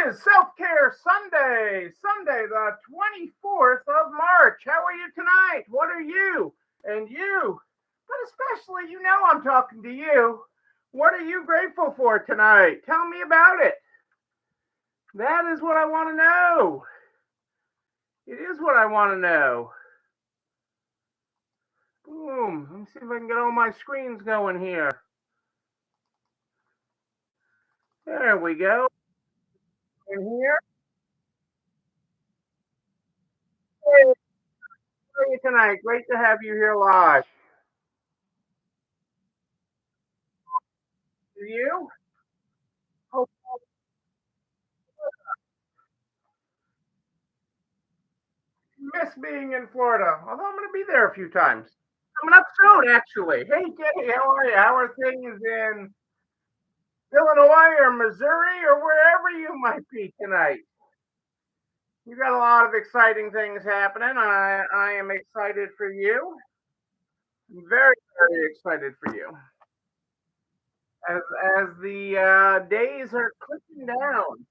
is Self-Care Sunday, Sunday the 24th of March. How are you tonight? What are you? And you, but especially, I'm talking to you. What are you grateful for tonight? Tell me about it. That is what I want to know. It is what I want to know. Boom. Let me see if I can get all my screens going here. There we go. In here. Hey, how are you tonight? Great to have you here live. You? Hope you miss being in Florida. Although I'm going to be there a few times. Coming up soon, actually. Hey, Kitty, how are you? How are things in Illinois or Missouri or wherever you might be tonight? You got a lot of exciting things happening. I am excited for you. I'm very, very excited for you. As the days are clicking down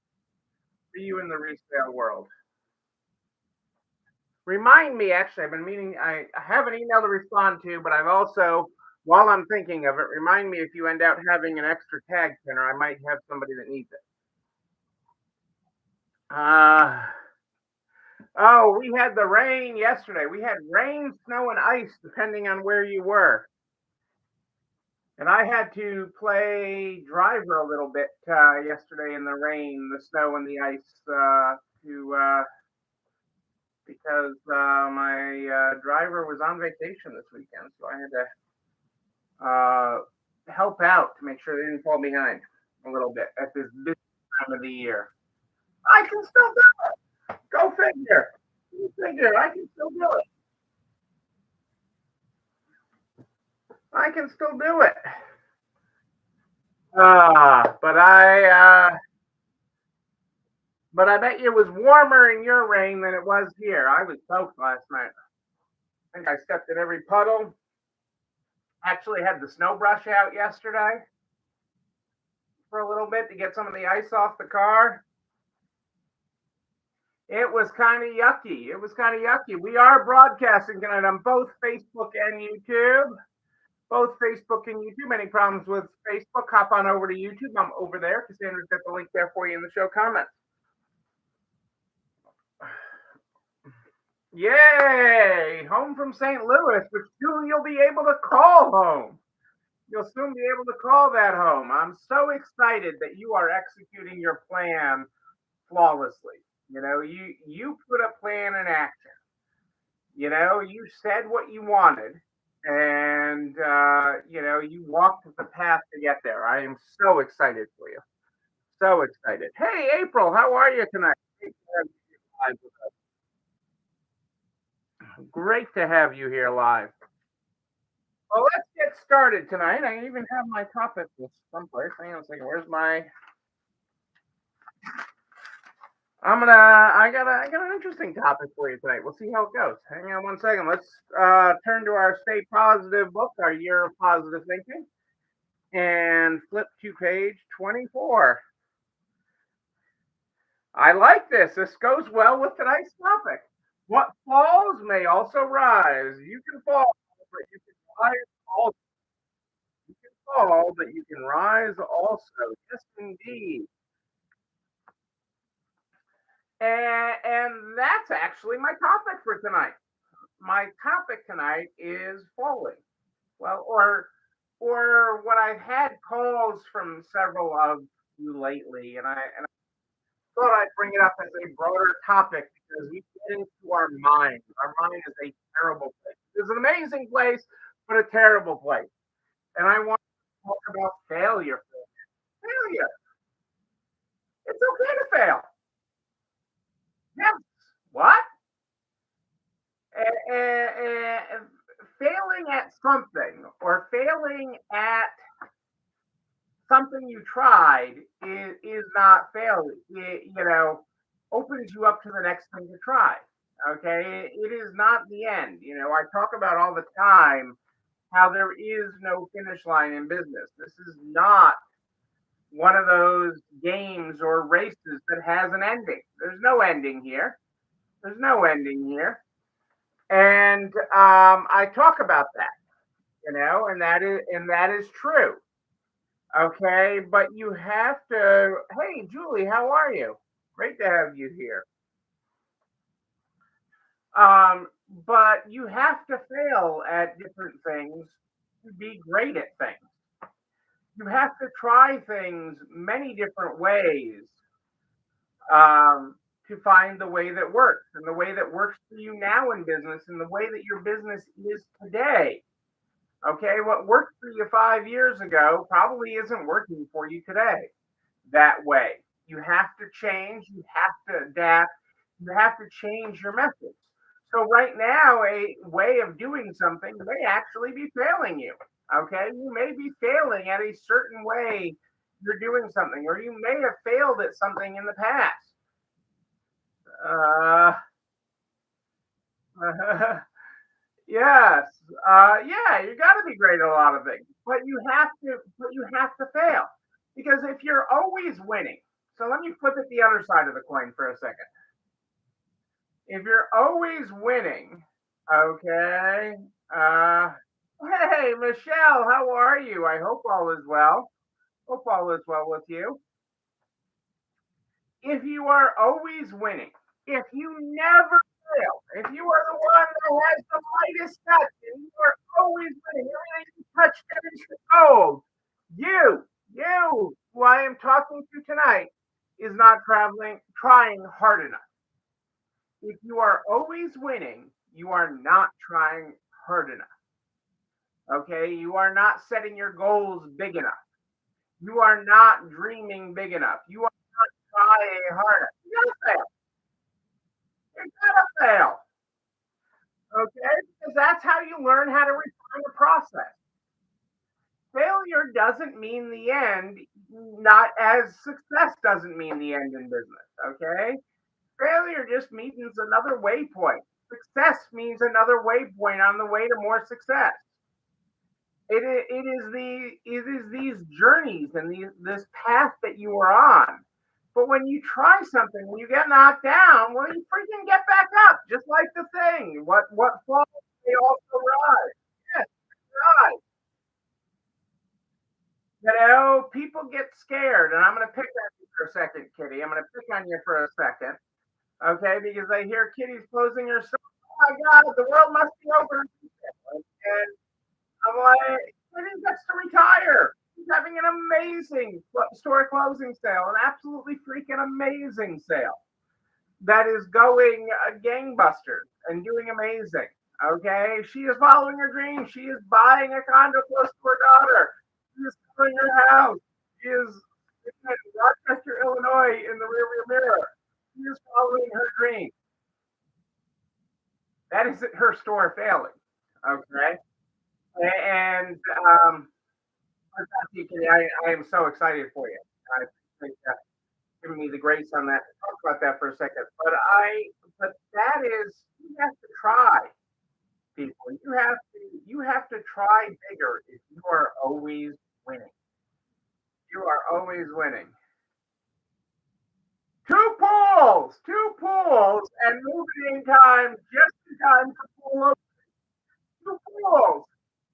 for you in the resale world. Remind me, actually, I've been meaning, I have an email to respond to, but I've also, while I'm thinking of it, remind me if you end up having an extra tag printer, I might have somebody that needs it. Oh, we had the rain yesterday. We had rain, snow, and ice, depending on where you were. And I had to play driver a little bit yesterday in the rain, the snow, and the ice to because my driver was on vacation this weekend, so I had to help out to make sure they didn't fall behind a little bit at this busy time of the year. I can still do it. Go figure. Go figure. I can still do it. I can still do it. But I bet you it was warmer in your rain than it was here. I was soaked last night. I think I stepped in every puddle. Actually had the snow brush out yesterday for a little bit to get some of the ice off the car. It was kind of yucky. It was kind of yucky. We are broadcasting tonight on both Facebook and YouTube. Both Facebook and YouTube. Any problems with Facebook? Hop on over to YouTube. I'm over there. Cassandra's got the link there for you in the show comments. Yay! Home from St. Louis, which soon you'll be able to call home. You'll soon be able to call that home. I'm so excited that you are executing your plan flawlessly. You put a plan in action. You said what you wanted, and you walked the path to get there. I am so excited for you. So excited. Hey, April, how are you tonight? Great to have you here live. Well, let's get started tonight. I even have my topic list someplace. Hang on a second. Where's my? I got an interesting topic for you tonight. We'll see how it goes. Hang on one second. Let's turn to our Stay Positive book, our Year of Positive Thinking, and flip to page 24. I like this. This goes well with tonight's topic. What falls may also rise. You can fall, but you can rise also. You can fall, but you can rise also. Yes, indeed. And that's actually my topic for tonight. My topic tonight is falling. Well, or what I've had calls from several of you lately, and I thought I'd bring it up as a broader topic because we get into our mind. Our mind is a terrible place. It's an amazing place, but a terrible place. And I want to talk about failure. Failure. It's okay to fail. Yes. What? Failing at something or failing at something you tried is not failing. It opens you up to the next thing to try. Okay, it is not the end. I talk about all the time how there is no finish line in business. This is not one of those games or races that has an ending. There's no ending here. There's no ending here. And I talk about that, and that is true. Okay, but you have to. Hey, Julie, how are you? Great to have you here. Um, but you have to fail at different things to be great at things. You have to try things many different ways to find the way that works and the way that works for you now in business and the way that your business is today. Okay, what worked for you 5 years ago probably isn't working for you today that way. You have to change, you have to adapt, you have to change your methods. So, right now, a way of doing something may actually be failing you. Okay, you may be failing at a certain way you're doing something, or you may have failed at something in the past. Uh, yes, yeah, you got to be great at a lot of things, but you have to fail because if you're always winning, so let me flip it the other side of the coin for a second. If you're always winning, okay, uh, hey, Michelle, how are you? I hope all is well. Hope all is well with you. If you are always winning, if you never fail, if you are the one that has the lightest touch, and you are always winning, everything you touch turns to gold, you, who I am talking to tonight, is not trying hard enough. If you are always winning, you are not trying hard enough. Okay, you are not setting your goals big enough. You are not dreaming big enough. You are not trying hard enough. You gotta fail. You gotta fail. Okay, because that's how you learn how to refine the process. Failure doesn't mean the end, not as success doesn't mean the end in business. Okay, failure just means another waypoint. Success means another waypoint on the way to more success. It is these journeys and this path that you are on. But when you try something, when you get knocked down, well, you freaking get back up, just like the thing. What falls, they also rise. Yes, rise. People get scared, and I'm going to pick on you for a second, Kitty. I'm going to pick on you for a second, okay? Because I hear Kitty's closing her store. Oh my God, the world must be over. And I'm like, Kitty gets to retire. He's having an amazing store closing sale, an absolutely freaking amazing sale that is going gangbusters and doing amazing. Okay, she is following her dream. She is buying a condo close to her daughter. She is selling her house. She is in Rochester, Illinois, in the rearview mirror. She is following her dream. That isn't her store failing. Okay, and I am so excited for you. I think giving me the grace on that. Talk about that for a second. But that is, you have to try, people. You have to try bigger if you are always winning. You are always winning. Two pools, and moving in time, just in time for pool open. Two pools,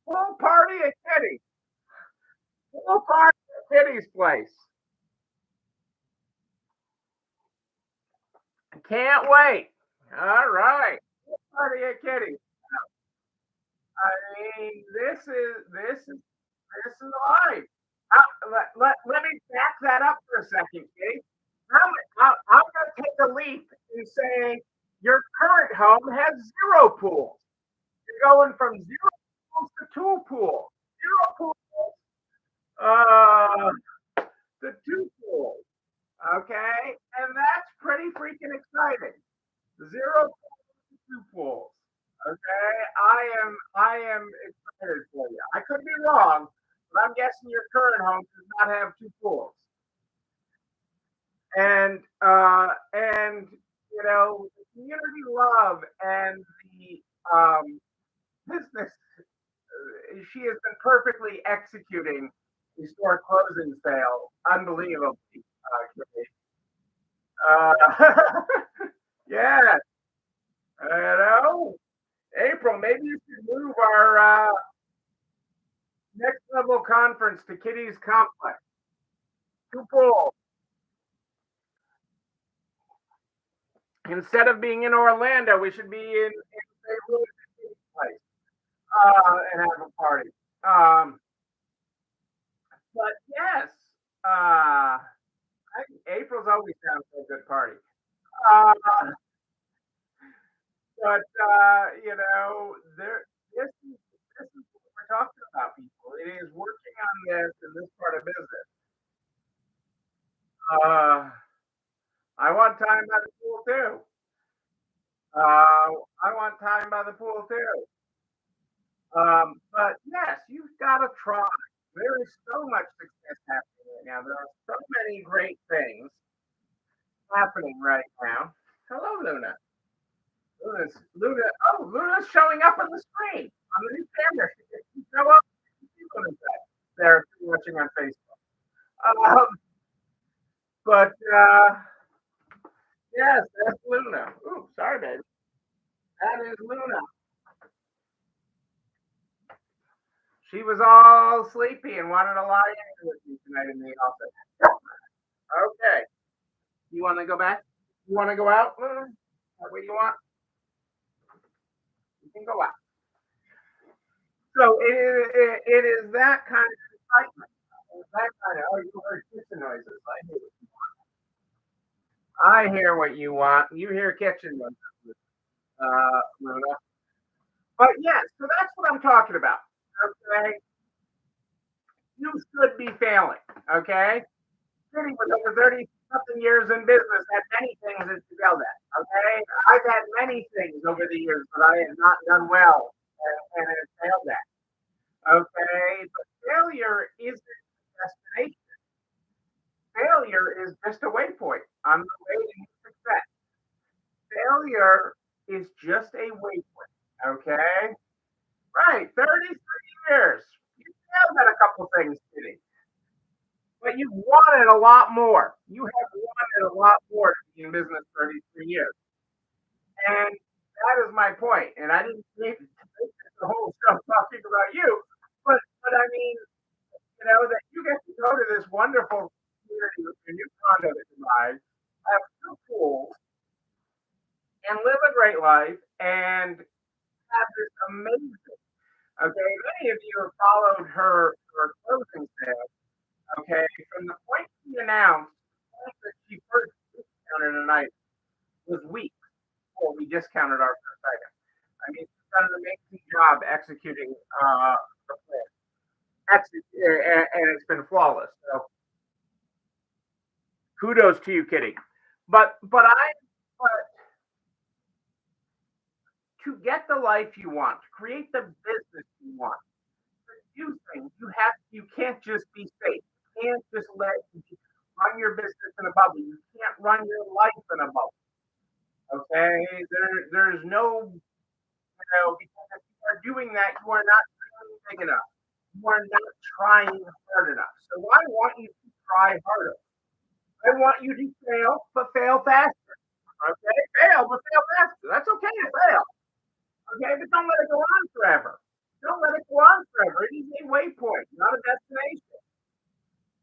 pool party at Kitty, pool party at Kitty's place. Can't wait. All right, pool party at Kitty. I mean, this is life. Let me back that up for a second, Kitty. I'm going to take a leap and say your current home has zero pools. You're going from zero pools to two pools. Zero pools uh, to two pools. Okay? And that's pretty freaking exciting. Zero pools to two pools. Okay? I am excited for you. I could be wrong, but I'm guessing your current home does not have two pools. And the community love and the business she has been perfectly executing Historic closing sale. Unbelievable. Kitty. Uh, yeah, you know, April, maybe you should move our next level conference to Kitty's Complex. Too full. Instead of being in Orlando, we should be in St. Louis place and have a party. Um, but yes, April's always down for a good party. Uh, but this is what we're talking about, people. It is working on this in this part of business. Uh, I want time by the pool too. I want time by the pool too. But yes, you've got to try. There is so much success happening right now. There are so many great things happening right now. Hello, Luna. Luna. Oh, Luna's showing up on the screen on the new camera. She show up. They're watching on Facebook. Um, but yes, that's Luna. Ooh, sorry, baby. That is Luna. She was all sleepy and wanted to lie in with me tonight in the office. Okay. You want to go back? You want to go out, Luna? That way you want? You can go out. So it is that kind of excitement. That kind of, oh, you heard kitchen noises. I hear what you want. You hear kitchen noises, Luna. But yes, so that's what I'm talking about. Okay. You should be failing. Okay. City with over 30 something years in business had many things that you failed at. Okay. I've had many things over the years that I have not done well and have failed at. Okay. But failure isn't a destination. Failure is just a waypoint on the way to success. Failure is just a waypoint. Okay. Right. 33 years. You failed at a couple things, Kitty. But you wanted a lot more. You have wanted a lot more to be in business 33 years. And that is my point. And I didn't make the whole show talking about you, but I mean, that you get to go to this wonderful community with your new condo that you buy, have two pools, and live a great life and have this amazing. Okay, many of you have followed her closing sale. Okay, from the point she announced that she first discounted a night was weeks before we discounted our first item. I mean, she's done an amazing job executing the plan. And it's been flawless. So kudos to you, Kitty. But to get the life you want, to create the business you want, to do things, you can't just be safe. You can't just run your business in a bubble. You can't run your life in a bubble. Okay, there's no, because if you are doing that, you are not doing big enough. You are not trying hard enough. So I want you to try harder. I want you to fail, but fail faster. Okay, fail, but fail faster. That's okay to fail. Okay, but don't let it go on forever. Don't let it go on forever. It is a waypoint, not a destination.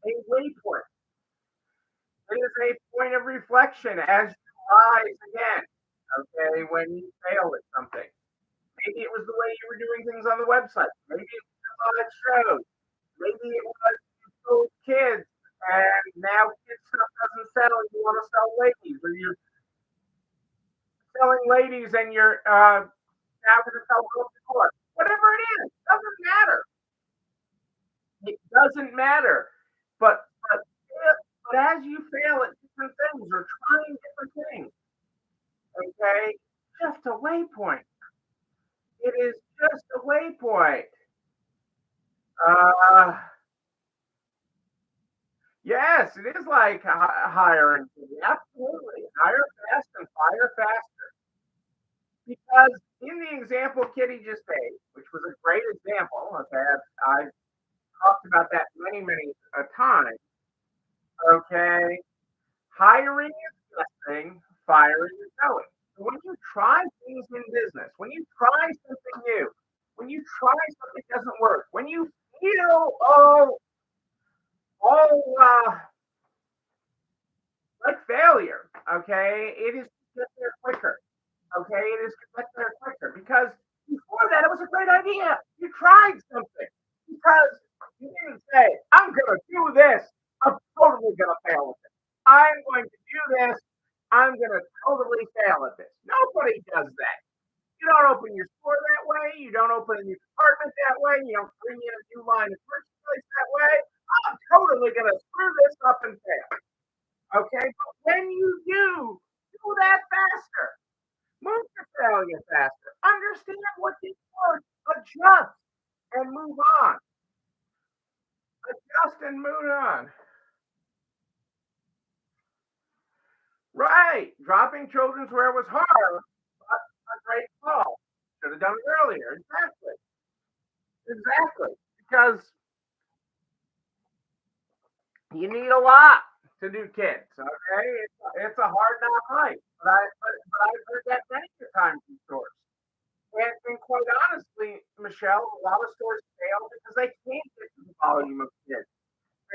A waypoint. It is a point of reflection as you rise again. Okay, when you fail at something. Maybe it was the way you were doing things on the website. Maybe it was how it showed. Maybe it was you sold kids and now kids stuff doesn't sell and you want to sell ladies, or you're selling ladies and you're now going to sell home decor. Whatever it is, doesn't matter. It doesn't matter. But as you fail at different things or trying different things, okay, just a waypoint. It is just a waypoint. Uh, yes, it is like hiring. Absolutely. Hire fast and fire faster. Because in the example Kitty just gave, which was a great example, okay, I talked about that many a time. Okay, hiring is guessing, firing is knowing. So when you try things in business, when you try something new, when you try something that doesn't work, when you feel all like failure, okay, it is to get there quicker. Okay, it is to get there quicker because before that it was a great idea. You tried something because you didn't say, "I'm going to do this. I'm totally going to fail at this. I'm going to do this. I'm going to totally fail at this." Nobody does that. You don't open your store that way. You don't open a new department that way. You don't bring in a new line of merchandise that way. I'm totally going to screw this up and fail. Okay, but when you do that faster. Move to failure faster. Understand what didn't work. Adjust and move on. Adjust and move on. Right. Dropping children's wear was hard, but a great call. Should have done it earlier. Exactly. Exactly. Because you need a lot to do kids. Okay. It's a hard knock life. But I've heard that many times in stores. And quite honestly, Michelle, a lot of stores fail because they can't get to the volume of kids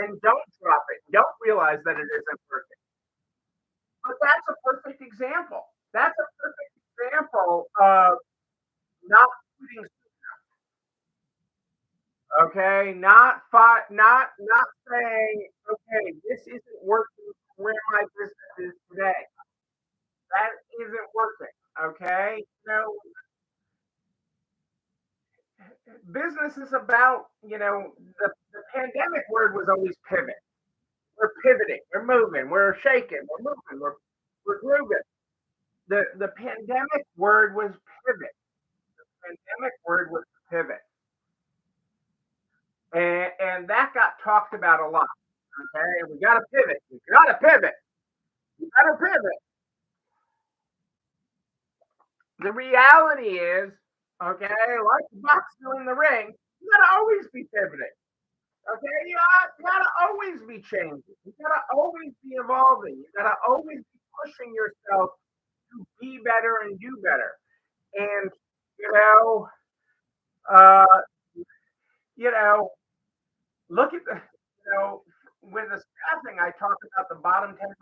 and don't drop it. Don't realize that it isn't working. But that's a perfect example. That's a perfect example of not putting okay, not saying, okay, this isn't working where my business is today. That isn't working. Okay. Business is about, the pandemic word was always pivot. We're pivoting, we're moving, we're shaking, we're moving, we're grooving. The pandemic word was pivot. Pandemic word was pivot, and that got talked about a lot. Okay, we got to pivot. We got to pivot. We got to pivot. The reality is, okay, like the boxer in the ring, you got to always be pivoting. Okay, you gotta always be changing. You gotta always be evolving. You gotta always be pushing yourself to be better and do better. And you know, uh, you know, look at with the staffing, I talk about the bottom 10%.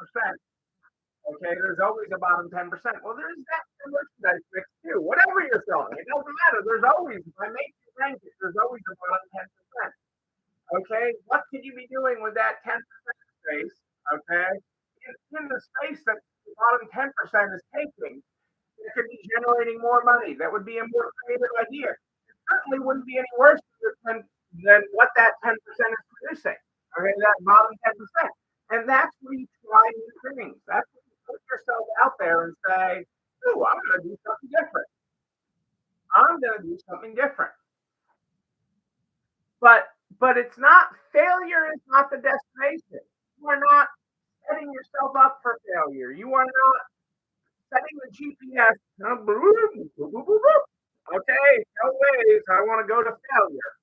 Okay, there's always a bottom 10%. Well, there's that merchandise mix too. Whatever you're selling, it doesn't matter. There's always, if I make you rank it, there's always a bottom 10%. Okay, what could you be doing with that 10% space? Okay, in the space that the bottom 10% is taking, it could be generating more money. That would be a more creative idea. It certainly wouldn't be any worse than what that 10% is producing. Okay, that bottom 10%. And that's where you try new things. That's where you put yourself out there and say, "Ooh, I'm going to do something different. I'm going to do something different." But it's not failure is not the destination. You are not setting yourself up for failure. You are not setting the GPS. Okay, no ways. I want to go to failure.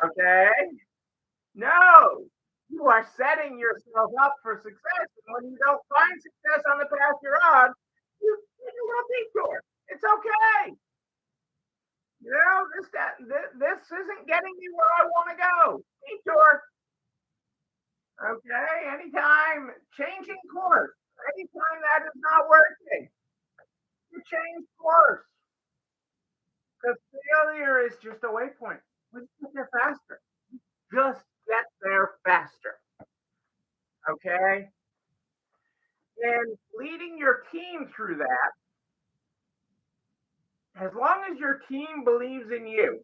Okay, no. You are setting yourself up for success. And when you don't find success on the path you're on, you want to detour. It's okay. This isn't getting me where I want to go. Detour. Okay, anytime changing course, anytime that is not working, you change course. Because failure is just a waypoint. We get there faster. Just get there faster. Okay? And leading your team through that, as long as your team believes in you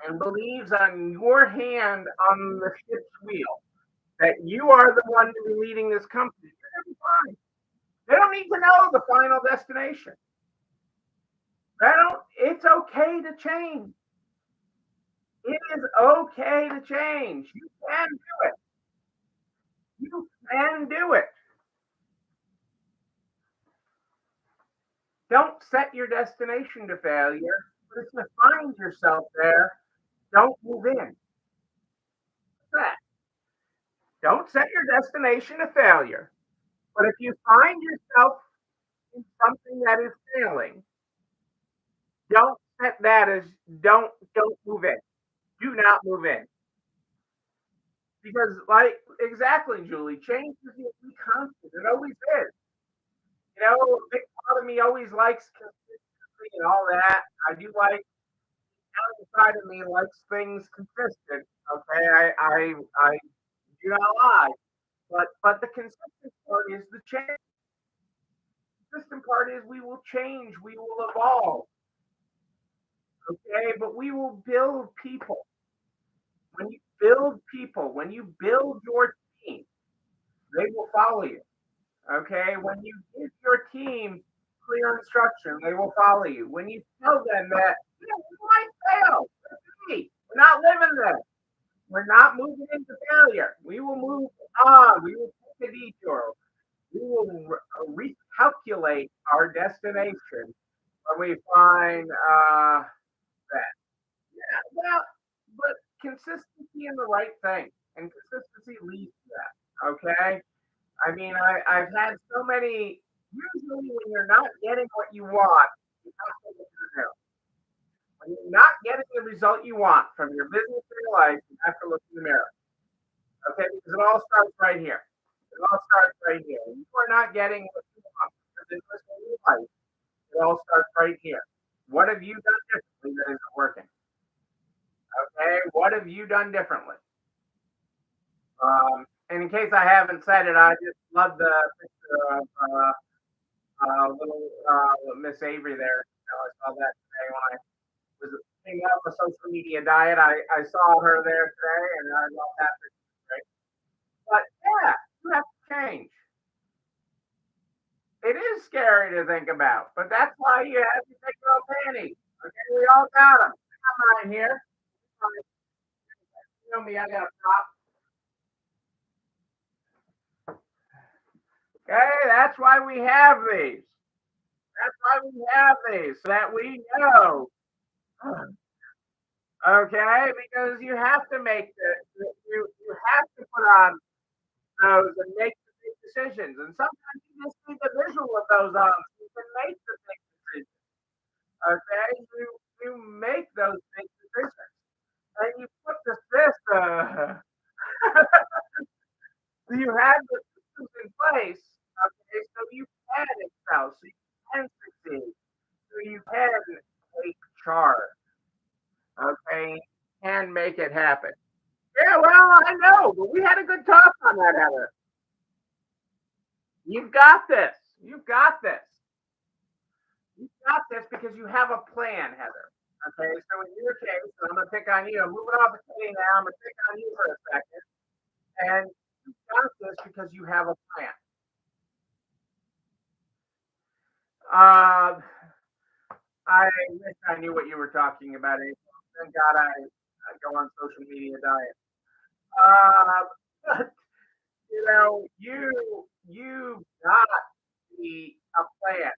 and believes on your hand on the ship's wheel, that you are the one to be leading this company, you're going to be fine. They don't need to know the final destination. It's okay to change. It is okay to change. You can do it. You can do it. Don't set your destination to failure. But if you find yourself there, don't move in. Don't set your destination to failure. But if you find yourself in something that is failing, don't set that as don't move in. Do not move in. Because like exactly, Julie, change is the constant. It always is. A big part of me always likes consistency and all that. I do like outside of me likes things consistent. Okay, I do not lie. But the consistent part is the change. The consistent part is we will change, we will evolve. Okay, but we will build people. When you build people, when you build your team, they will follow you. Okay, when you give your team clear instruction, they will follow you. When you tell them that we might fail, we're not living there. We're not moving into failure. We will move on. We will take a detour. We will recalculate our destination when we find that. Yeah, well, but consistency in the right thing, and consistency leads to that. Okay, I mean, I've had so many. Usually, when you're not getting what you want, you have to look in the mirror. When you're not getting the result you want from your business or your life, you have to look in the mirror. Okay, because it all starts right here. It all starts right here. You are not getting what you want from your business or your life. It all starts right here. What have you done differently that isn't working? Okay, what have you done differently? And in case I haven't said it, I just love the picture of little Miss Avery there. I saw that today when I was thinking of a social media diet. I saw her there today, and I love that picture. Right? But yeah, you have to change. It is scary to think about, but that's why you have to take your own panties. Okay, we all got them. I got mine here. You know me, I got a prop. Okay, that's why we have these. That's why we have these, so that we know. Okay, because you have to make you have to put on those and make the big decisions. And sometimes you just need the visual of those on so you can make the big decisions. Okay, you make those big decisions. And you put the system, you have the systems in place, okay, so you can excel, so you can succeed, so you can take charge, okay, and make it happen. Yeah, well, I know, but we had a good talk on that, Heather. You've got this. You've got this. You've got this because you have a plan, Heather. Okay, so in your case, and I'm going to pick on you. I'm moving off of Katie now. I'm going to pick on you for a second. And you got this because you have a plan. Uh, I wish I knew what you were talking about, April. Thank God I go on social media diet. But you got a plan.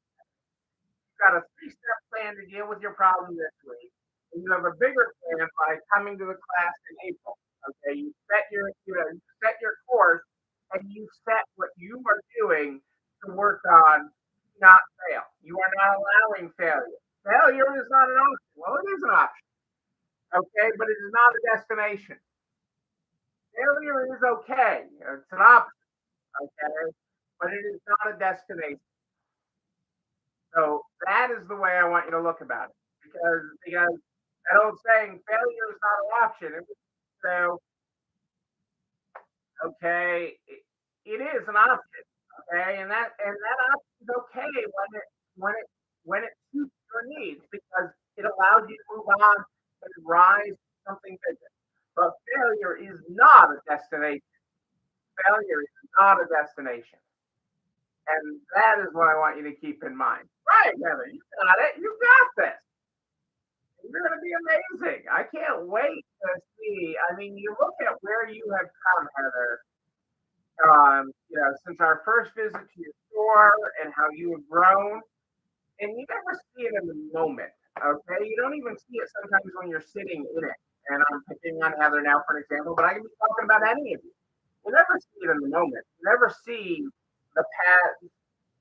You've got a three-step plan to deal with your problem this week. And you have a bigger plan by coming to the class in April. Okay, you set your course and you set what you are doing to work on not fail. You are not allowing failure. Failure is not an option. Well, it is an option. Okay, but it is not a destination. Failure is okay. It's an option. Okay, but it is not a destination. So that is the way I want you to look about it, because that old saying, failure is not an option. So okay, it is an option. Okay, and that option is okay when it when it suits your needs because it allows you to move on and rise to something bigger. But failure is not a destination. Failure is not a destination. And that is what I want you to keep in mind. Right, Heather, you got it. You got this. You're going to be amazing. I can't wait to see. I mean, you look at where you have come, Heather. Since our first visit to your store and how you have grown, and you never see it in the moment. Okay, you don't even see it sometimes when you're sitting in it. And I'm picking on Heather now, for an example, but I can be talking about any of you. You never see it in the moment. You never see the past.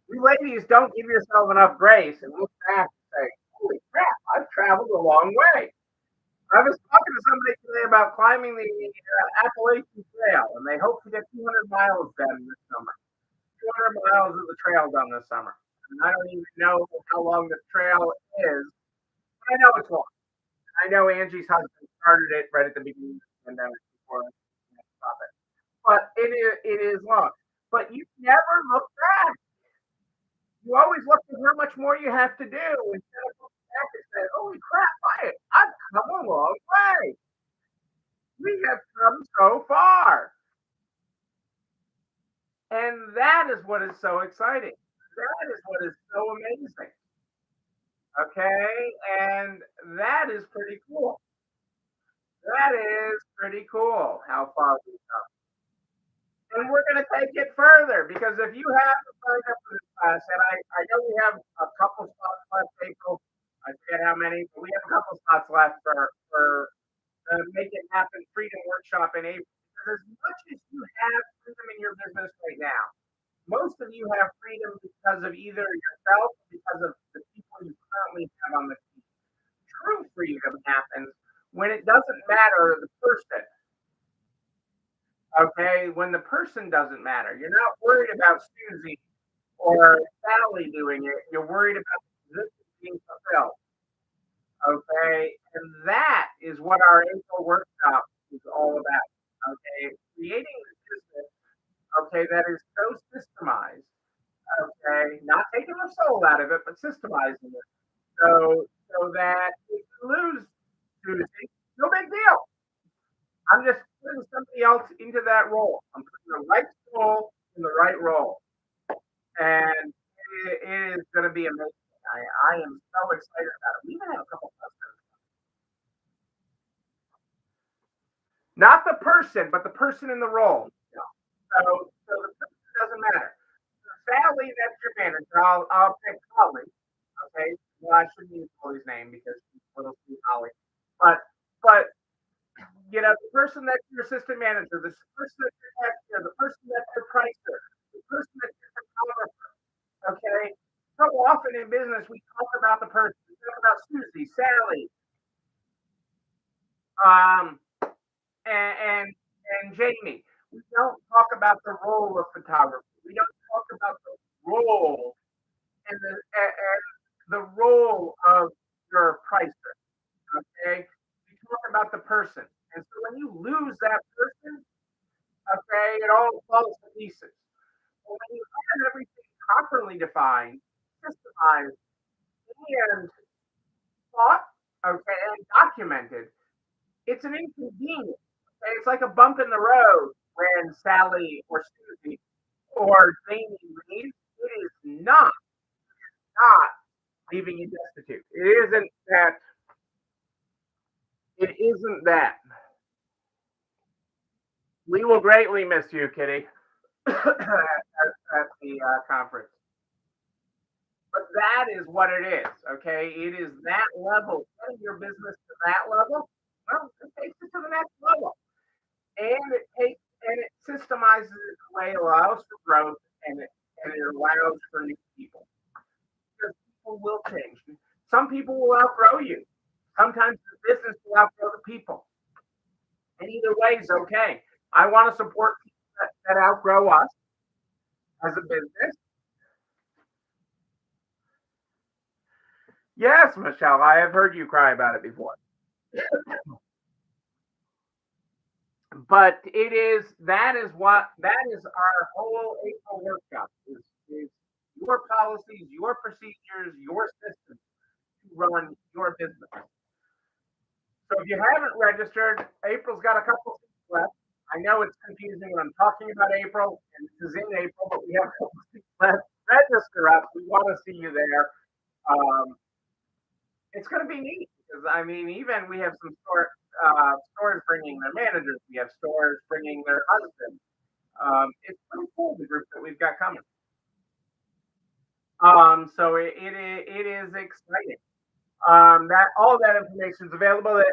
You ladies don't give yourself enough grace and look back and say, "Holy crap! I've traveled a long way." I was talking to somebody today about climbing the Appalachian Trail, and they hope to get 200 miles done this summer. 200 miles of the trail done this summer. And I don't even know how long the trail is, but I know it's long. I know Angie's husband started it right at the beginning of the pandemic before it stopped it. But it is long. But you never look back. You always look at how much more you have to do instead of looking back and saying, "Holy crap, I've come a long way. We have come so far." And that is what is so exciting. That is what is so amazing. Okay. And that is pretty cool. That is pretty cool how far we've come. And we're going to take it further because if you haven't signed up for this class, and I know we have a couple spots left, April. I forget how many, but we have a couple spots left for Make It Happen Freedom Workshop in April. Because as much as you have freedom in your business right now, most of you have freedom because of either yourself or because of the people you currently have on the team. True freedom happens when it doesn't matter the person. Okay, when the person doesn't matter, you're not worried about Susie or Sally doing it. You're worried about the position being fulfilled. Okay, and that is what our April workshop is all about. Okay, creating a business. Okay, that is so systemized. Okay, not taking the soul out of it, but systemizing it. So that if you lose Susie, no big deal. I'm just putting somebody else into that role. I'm putting the right soul in the right role, and it is going to be amazing. I am so excited about it. We even have a couple of customers. Not the person, but the person in the role. You know? So the person doesn't matter. So Sally, that's your manager. I'll pick Holly. Okay. Well, I shouldn't use Holly's name because she's little Sweet Holly. But the person that's your assistant manager, the person that's your cashier, the person that's your pricer, the person that's your photographer. Okay. So often in business we talk about the person. We talk about Susie, Sally, um, and Jamie. We don't talk about the role of photography. We don't talk about the role and the role of your pricer. Okay, we talk about the person, and so when you lose that person, okay, it all falls to pieces. But when you have everything properly defined, systemized, and thought, okay, and documented, it's an inconvenience. Okay? It's like a bump in the road when Sally or Susie or Jamie leaves. It is not leaving you destitute. It isn't that. It isn't that. We will greatly miss you, Kitty, at the conference. But that is what it is. Okay, it is that level. Getting your business to that level, well, it takes it to the next level, and it systemizes it in a way it allows for growth and it allows for new people because people will change. Some people will outgrow you. Sometimes the business will outgrow the people. And either way is okay. I want to support people that outgrow us as a business. Yes, Michelle, I have heard you cry about it before. But that is our whole April workshop is your policies, your procedures, your systems to run your business. So if you haven't registered, April's got a couple seats left. I know it's confusing when I'm talking about April, and this is in April, but we have a couple seats left. Register up. We want to see you there. Um, it's going to be neat because I mean, even we have some stores bringing their managers. We have stores bringing their husbands. It's pretty cool the group that we've got coming. So it is exciting. That all that information is available at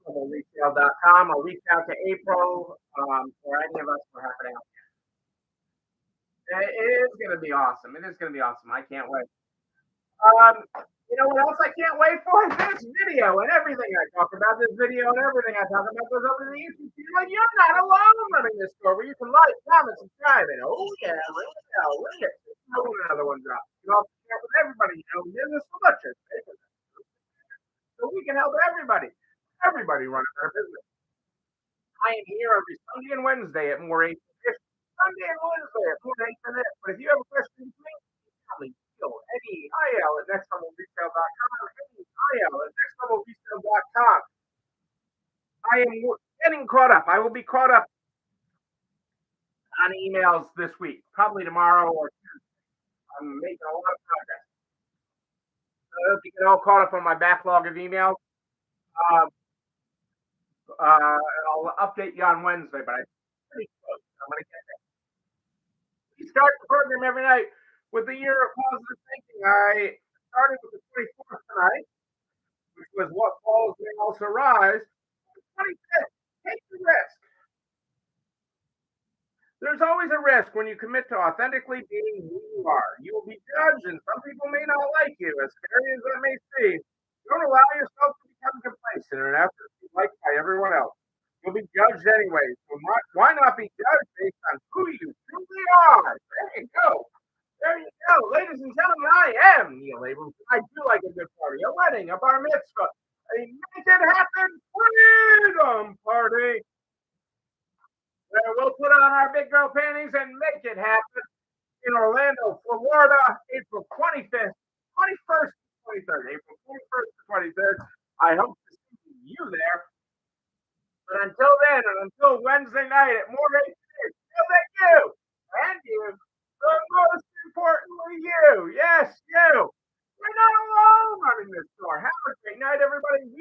nextlevelretail.com, or reach out to April, or any of us for helping out. It is going to be awesome. It is going to be awesome. I can't wait. Um, you know what else I can't wait for? This video and everything I talk about. This video and everything I talk about goes over to the YouTube channel. And you're not alone running this store where you can like, comment, subscribe, and oh yeah, ring the bell, ring it. When another one drops. You can also share it with everybody. You know, business solutions. So we can help everybody run a better business. I am here every Sunday and Wednesday at more 8 Sunday and Wednesday at more 8 minutes. But if you have a question for me, tell me. Eddie IL at nextlevelretail.com. Eddie IL at nextlevelretail.com. I am getting caught up. I will be caught up on emails this week, probably tomorrow or Tuesday. I'm making a lot of progress. I hope you get all caught up on my backlog of emails. I'll update you on Wednesday, but I'm pretty close. I'm going to get there. We start the program every night with the year of positive thinking. I started with the 24th tonight, which was what falls may also rise. The 25th, take the risk. There's always a risk when you commit to authentically being who you are. You will be judged, and some people may not like you, as scary as that may seem. Don't allow yourself to become complacent in an effort to be liked by everyone else. You'll be judged anyway, so why not be judged based on who you truly are? There you go. There you go. Ladies and gentlemen, I am Neil Abrams. I do like a good party, a wedding, a bar mitzvah, a make it happen freedom party. We'll put on our big girl panties and make it happen in Orlando, Florida, April 25th, 21st, 23rd. April 21st to 23rd. I hope to see you there. But until then, and until Wednesday night at more than know that you and you, but most importantly, you, yes, you, you're not alone running this store. Have a great night, everybody. We